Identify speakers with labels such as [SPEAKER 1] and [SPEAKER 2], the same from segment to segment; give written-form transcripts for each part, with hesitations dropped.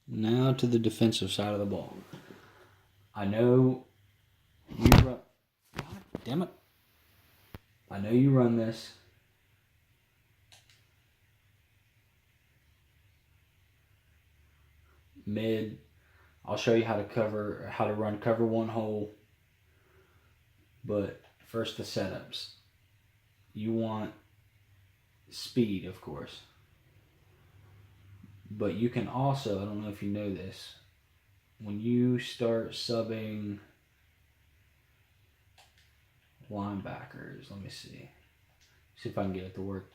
[SPEAKER 1] Now to the defensive side of the ball. I know you run. God damn it. I know you run this. Mid. I'll show you how to run cover one hole. But first the setups. You want speed, of course. But you can also, I don't know if you know this, when you start subbing linebackers, let me see. See if I can get it to work.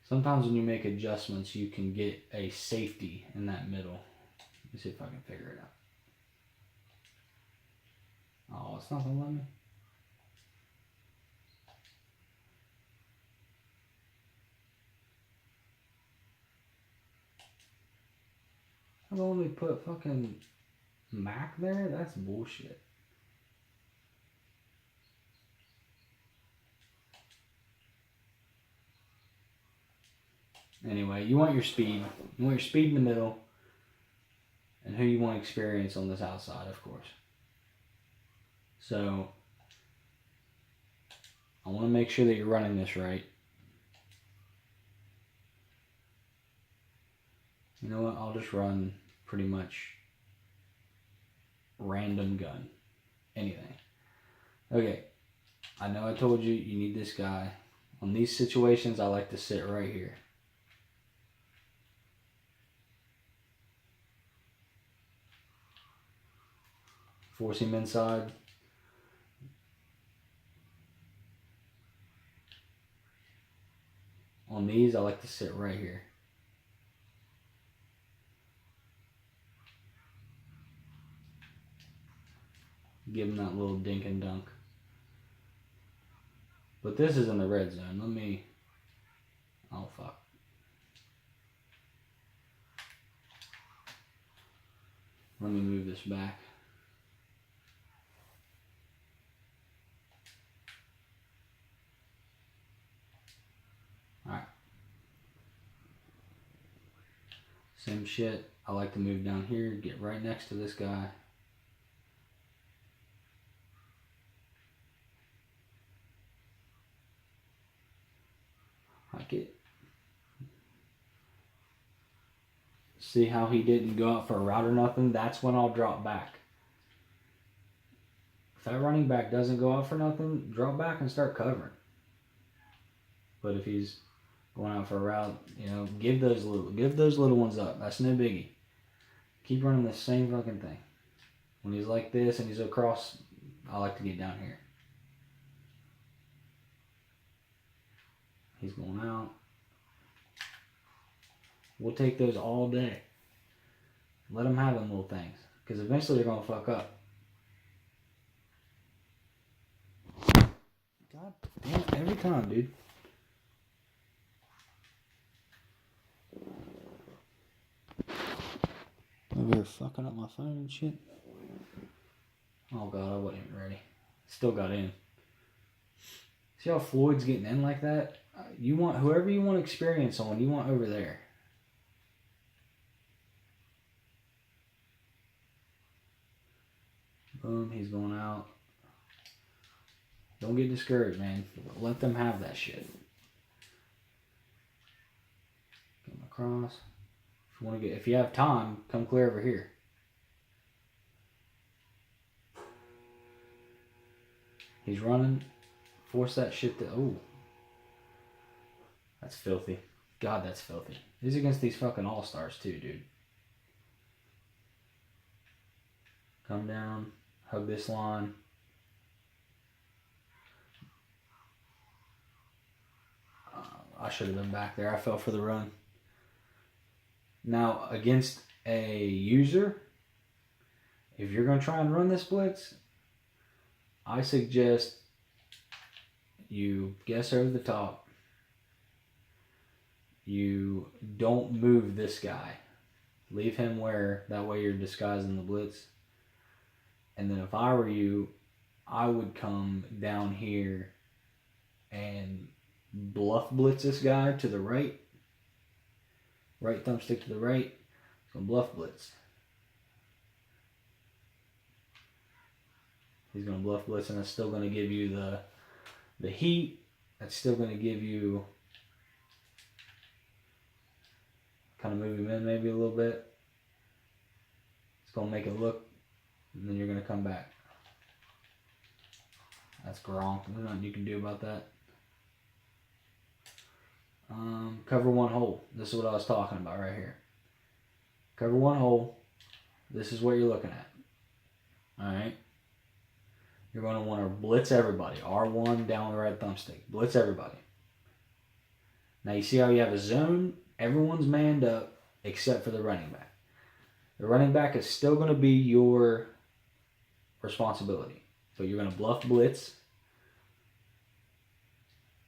[SPEAKER 1] Sometimes when you make adjustments, you can get a safety in that middle. Let me see if I can figure it out. Oh, it's not gonna let me. I've only put fucking Mac there? That's bullshit. Anyway, you want your speed. You want your speed in the middle. And who you want to experience on this outside, of course. So, I want to make sure that you're running this right. You know what? I'll just run pretty much random gun. Anything. Okay. I know I told you you need this guy. On these situations, I like to sit right here. Force him inside. On these, I like to sit right here. Give him that little dink and dunk. But this is in the red zone. Let me... Oh, fuck. Let me move this back. Alright. Same shit. I like to move down here, get right next to this guy. Like it. See how he didn't go out for a route or nothing? That's when I'll drop back. If that running back doesn't go out for nothing, drop back and start covering. But if he's going out for a route, you know, give those little ones up. That's no biggie. Keep running the same fucking thing. When he's like this and he's across, I like to get down here. He's going out. We'll take those all day. Let them have them little things. Because eventually they're going to fuck up. God damn, every time, dude. Over here fucking up my phone and shit. Oh god, I wasn't even ready. Still got in. See how Floyd's getting in like that? You want whoever you want experience on, you want over there. Boom, he's going out. Don't get discouraged, man. Let them have that shit. Get him across. If you have time, come clear over here. He's running. Force that shit to... Oh. That's filthy. God, that's filthy. He's against these fucking all-stars too, dude. Come down. Hug this line. I should have been back there. I fell for the run. Now, against a user, if you're going to try and run this blitz, I suggest you guess over the top. You don't move this guy. Leave him where, that way you're disguising the blitz. And then if I were you, I would come down here and bluff blitz this guy to the right. Right thumbstick to the right. So bluff blitz. He's going to bluff blitz, and that's still going to give you the heat. That's still going to give you, kind of move him in maybe a little bit. It's going to make it look, and then you're going to come back. That's Gronk. There's nothing you can do about that. Cover one hole. This is what I was talking about right here. Cover one hole. This is what you're looking at. Alright. You're going to want to blitz everybody. R1 down the right thumbstick. Blitz everybody. Now you see how you have a zone? Everyone's manned up except for the running back. The running back is still going to be your responsibility. So you're going to bluff blitz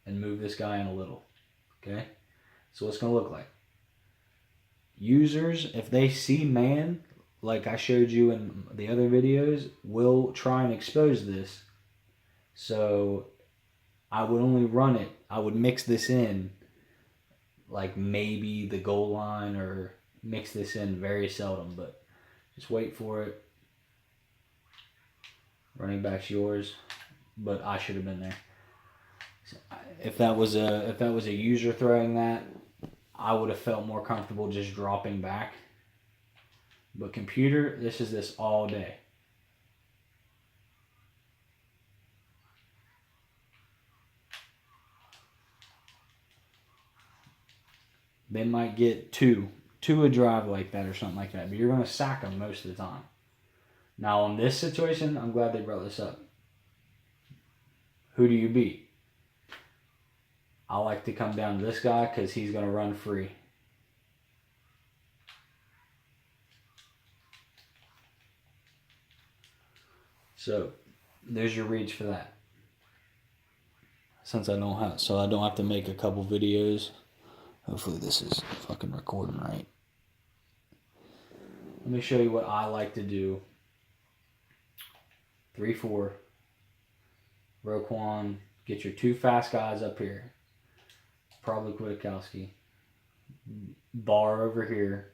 [SPEAKER 1] and move this guy in a little. Okay? So what's going to look like? Users, if they see man, like I showed you in the other videos, will try and expose this. So I would only run it. I would mix this in like maybe the goal line, or mix this in very seldom, but just wait for it. Running back's yours, but I should have been there. So if that was a user throwing that, I would have felt more comfortable just dropping back. But computer, this is this all day. They might get two a drive like that or something like that, but you're going to sack them most of the time. Now, in this situation, I'm glad they brought this up. Who do you beat? I like to come down to this guy because he's going to run free. So, there's your reads for that. Since I don't have to make a couple videos. Hopefully this is fucking recording right. Let me show you what I like to do. 3-4. Roquan, get your two fast guys up here. Probably Kwiatkowski. Barr over here.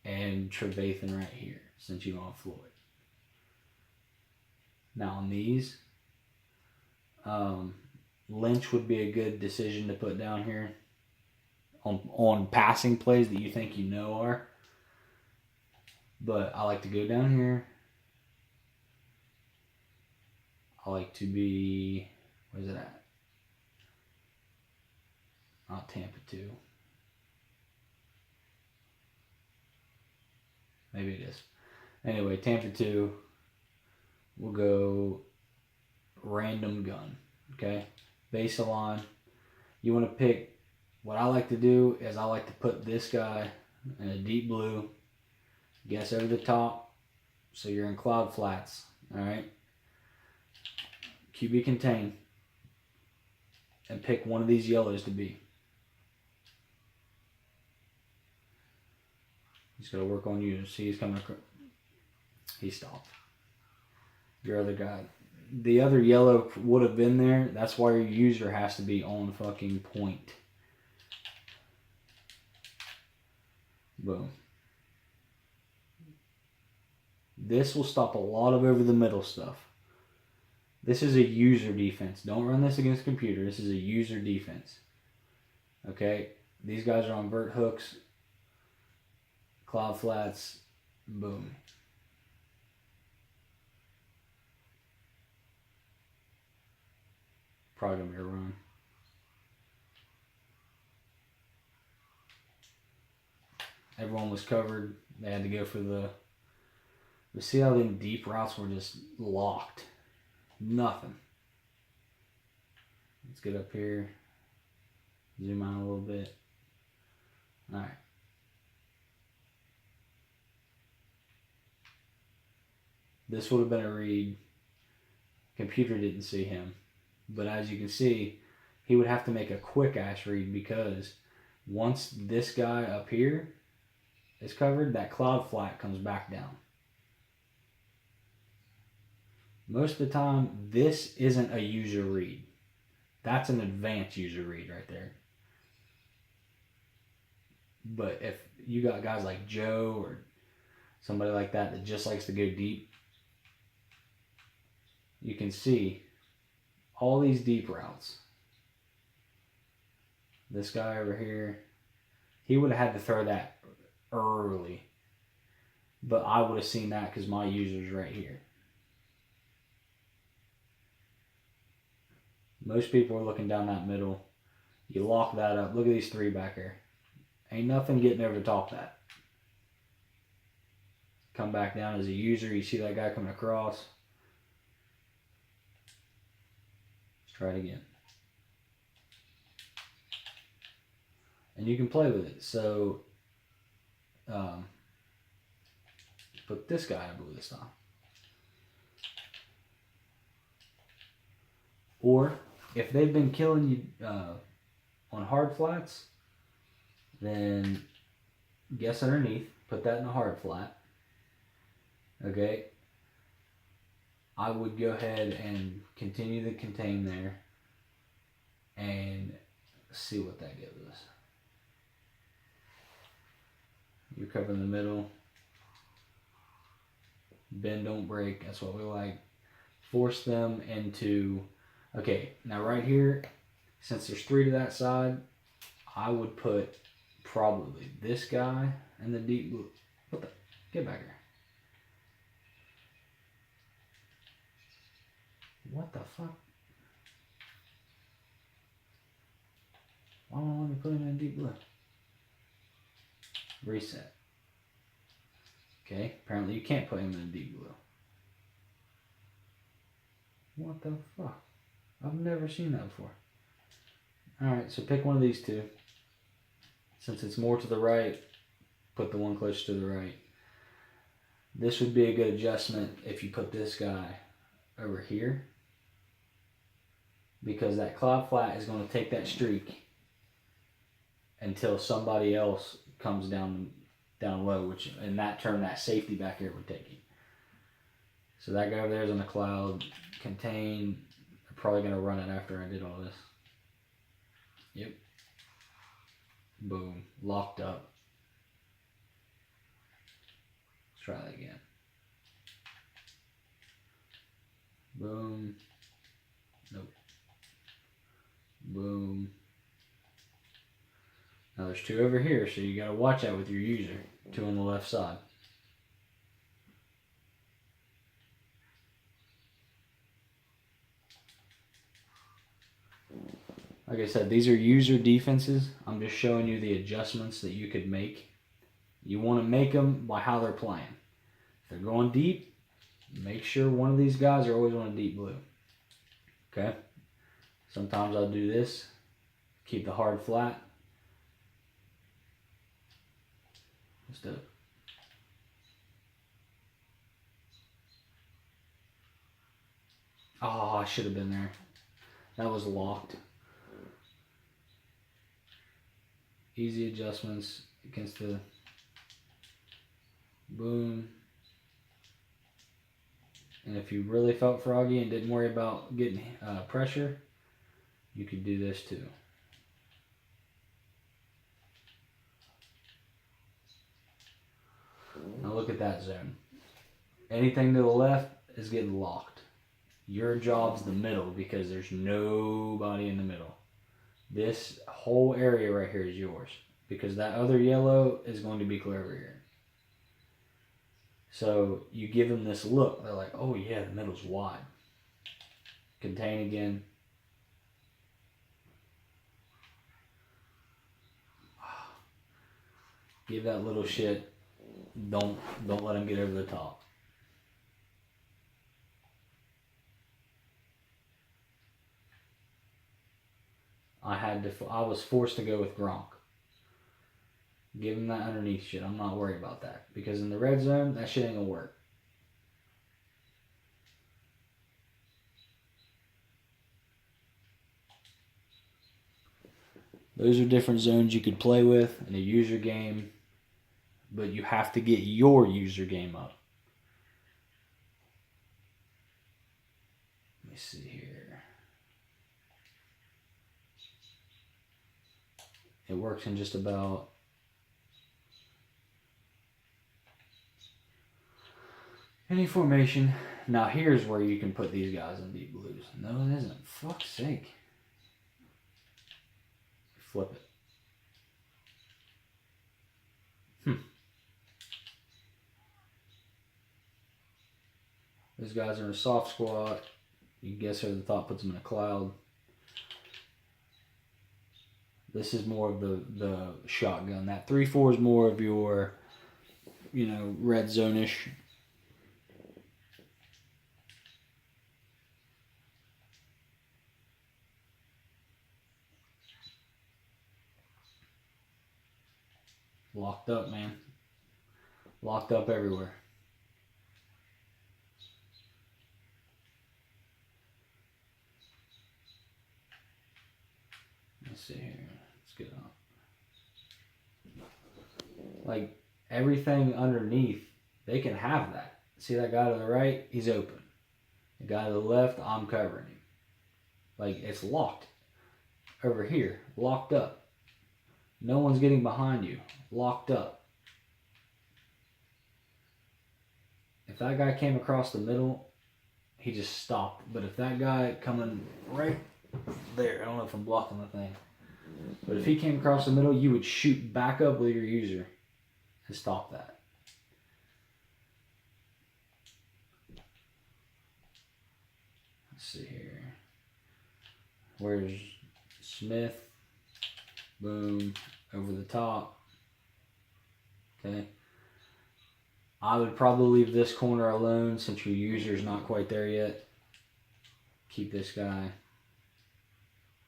[SPEAKER 1] And Trevathan right here, since you don't have Floyd. Now on these, Lynch would be a good decision to put down here on passing plays that you think you know are. But I like to go down here. I like to be, where's it at? Not Tampa 2. Maybe it is. Anyway, Tampa 2, we'll go random gun, okay? Base of line. You want to pick, what I like to do is I like to put this guy in a deep blue, guess over the top, so you're in cloud flats, alright? QB contain, and pick one of these yellows to be. He's got to work on you. See, he's coming across. He stopped. Your other guy. The other yellow would have been there. That's why your user has to be on fucking point. Boom. This will stop a lot of over the middle stuff. This is a user defense. Don't run this against a computer. This is a user defense. Okay? These guys are on vert hooks. Cloud flats. Boom. Probably going to be a run. Everyone was covered. They had to go for the... But see how them deep routes were just locked. Nothing. Let's get up here. Zoom out a little bit. Alright. This would have been a read. Computer didn't see him. But as you can see, he would have to make a quick ass read, because once this guy up here is covered, that cloud flat comes back down. Most of the time, this isn't a user read. That's an advanced user read right there. But if you got guys like Joe or somebody like that that just likes to go deep, you can see all these deep routes. This guy over here, he would have had to throw that early. But I would have seen that because my user's right here. Most people are looking down that middle. You lock that up. Look at these three back here. Ain't nothing getting over the top of that. Come back down as a user. You see that guy coming across. Let's try it again. And you can play with it. So, put this guy in blue this time. Or, if they've been killing you on hard flats, then guess underneath, put that in a hard flat. Okay. I would go ahead and continue to contain there and see what that gives us. You're covering the middle. Bend, don't break. That's what we like. Force them into... Okay, now right here, since there's three to that side, I would put probably this guy and the deep blue. What the? Get back here. What the fuck? Why don't I let me put him in deep blue? Reset. Okay, apparently you can't put him in deep blue. What the fuck? I've never seen that before. Alright, so pick one of these two. Since it's more to the right, put the one closer to the right. This would be a good adjustment if you put this guy over here. Because that cloud flat is going to take that streak until somebody else comes down low, which in that turn that safety back here would take you. So that guy over there is on the cloud. Contain. I'm probably going to run it after I did all this. Yep. Boom. Locked up. Let's try that again. Boom. Nope. Boom. Now there's two over here, so you got to watch out with your user. Two on the left side. Like I said, these are user defenses. I'm just showing you the adjustments that you could make. You want to make them by how they're playing. If they're going deep, make sure one of these guys are always on a deep blue. Okay? Sometimes I'll do this. Keep the hard flat. Let's do it. Oh, I should have been there. That was locked. Easy adjustments against the boom. And if you really felt froggy and didn't worry about getting pressure, you could do this too. Now look at that zone. Anything to the left is getting locked. Your job's the middle because there's nobody in the middle. This whole area right here is yours because that other yellow is going to be clear over here. So you give them this look. They're like, oh yeah, the middle's wide. Contain again. Give that little shit. Don't let them get over the top. I was forced to go with Gronk. Give him that underneath shit. I'm not worried about that. Because in the red zone, that shit ain't gonna work. Those are different zones you could play with in a user game. But you have to get your user game up. me see here. It works in just about any formation. Now here's where you can put these guys in deep blues. No, it isn't. Fuck's sake. Flip it. Those guys are in a soft squat. You can guess who the thought puts them in a cloud. This is more of the shotgun. That 3-4 is more of your, you know, red zone-ish. Locked up, man. Locked up everywhere. Let's see here. Let's get up. Like, everything underneath, they can have that. See that guy to the right? He's open. The guy to the left, I'm covering him. Like, it's locked. Over here, locked up. No one's getting behind you. Locked up. If that guy came across the middle, he just stopped. But if that guy coming right there, I don't know if I'm blocking the thing, but if he came across the middle, you would shoot back up with your user and stop that. Let's see here. Where's Smith? Boom. Over the top. Okay. I would probably leave this corner alone since your user's not quite there yet. Keep this guy.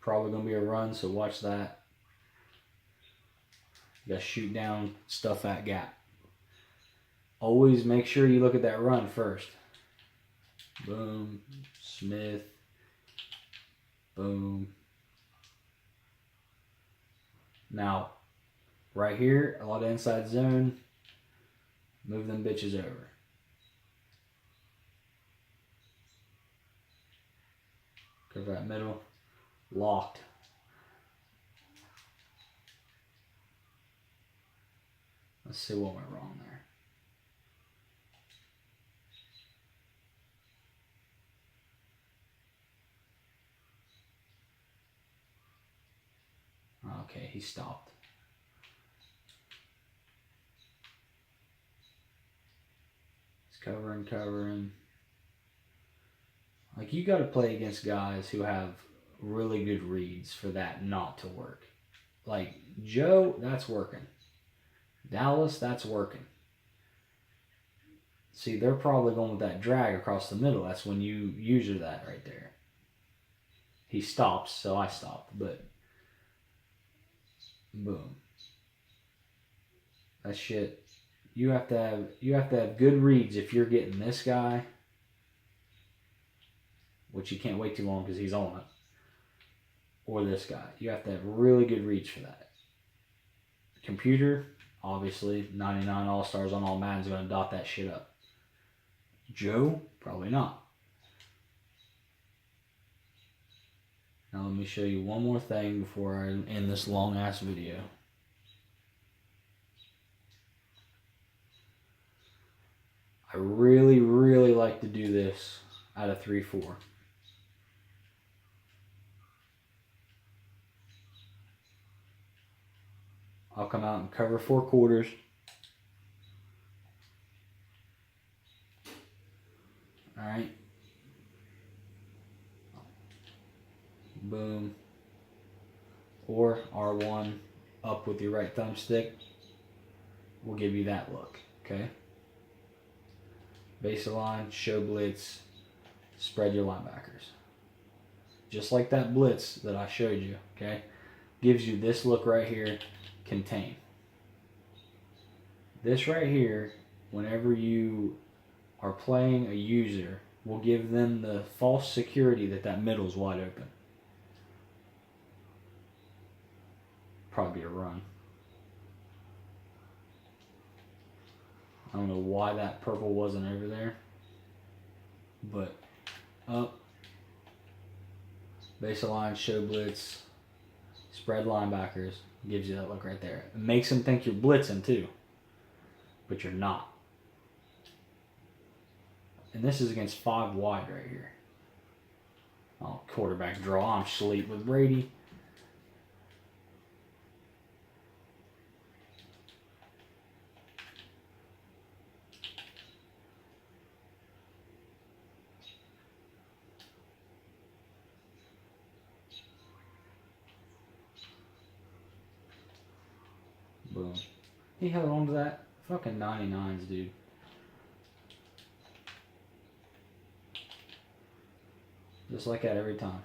[SPEAKER 1] Probably going to be a run, so watch that. You got to shoot down, stuff that gap. Always make sure you look at that run first. Boom. Smith. Boom. Now, right here, a lot of inside zone. Move them bitches over. Cover that middle. Locked. Let's see what went wrong there. Okay, he stopped. He's covering. Like, you got to play against guys who have really good reads for that not to work. Like, Joe, that's working. Dallas, that's working. See, they're probably going with that drag across the middle. That's when you user that right there. He stops, so I stopped, but boom. That shit. You have to have good reads if you're getting this guy, which you can't wait too long because he's on it, or this guy. You have to have really good reads for that. Computer, obviously, 99 All-Stars on all Madden's going to dot that shit up. Joe, probably not. Now let me show you one more thing before I end this long-ass video. I really, really like to do this out of 3-4. I'll come out and cover 4 quarters. Alright. Boom. Or R1 up with your right thumbstick will give you that look. Okay? Base line, show blitz, spread your linebackers. Just like that blitz that I showed you. Okay? Gives you this look right here. Contain. This right here, whenever you are playing a user, will give them the false security that middle's wide open. Probably a run. I don't know why that purple wasn't over there, but up, Basic line, show blitz, spread linebackers. Gives you that look right there. It makes them think you're blitzing too. But you're not. And this is against 5 wide right here. Oh, quarterback draw. I'm sleep with Brady. Boom. He held on to that. Fucking 99s, dude. Just like that every time.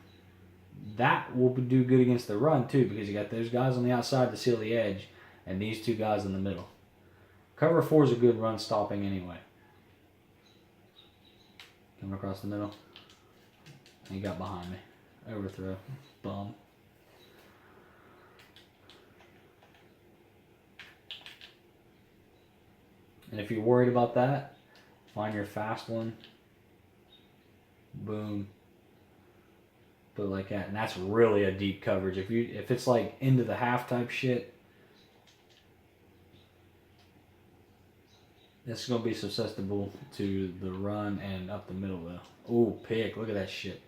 [SPEAKER 1] That will do good against the run, too, because you got those guys on the outside to seal the edge, and these 2 guys in the middle. Cover 4 is a good run stopping anyway. Coming across the middle. He got behind me. Overthrow. Bum. And if you're worried about that, find your fast one. Boom. Put it like that. And that's really a deep coverage. If it's like into the half type shit, this is going to be susceptible to the run and up the middle though. Oh, pick. Look at that shit.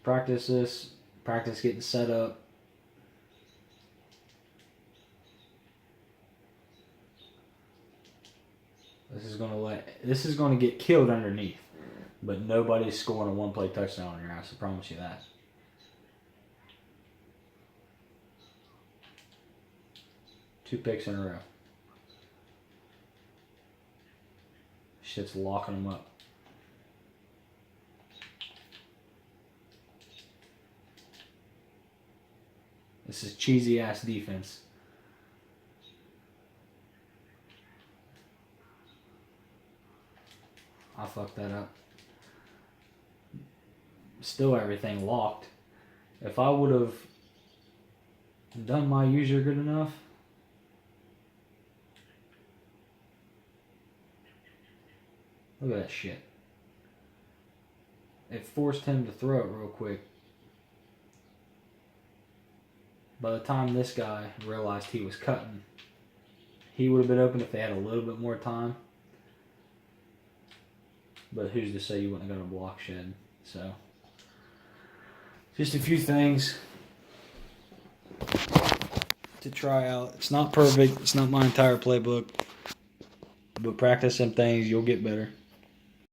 [SPEAKER 1] Practice this. Practice getting set up. This is going to get killed underneath. But nobody's scoring a 1-play touchdown on your ass. I promise you that. Two picks in a row. Shit's locking them up. This is cheesy ass defense. I fucked that up. Still everything locked. If I would have done my user good enough, look at that shit. It forced him to throw it real quick. By the time this guy realized he was cutting, he would have been open if they had a little bit more time. But who's to say you wouldn't have got a block shed? So, just a few things to try out. It's not perfect. It's not my entire playbook. But practice some things, you'll get better.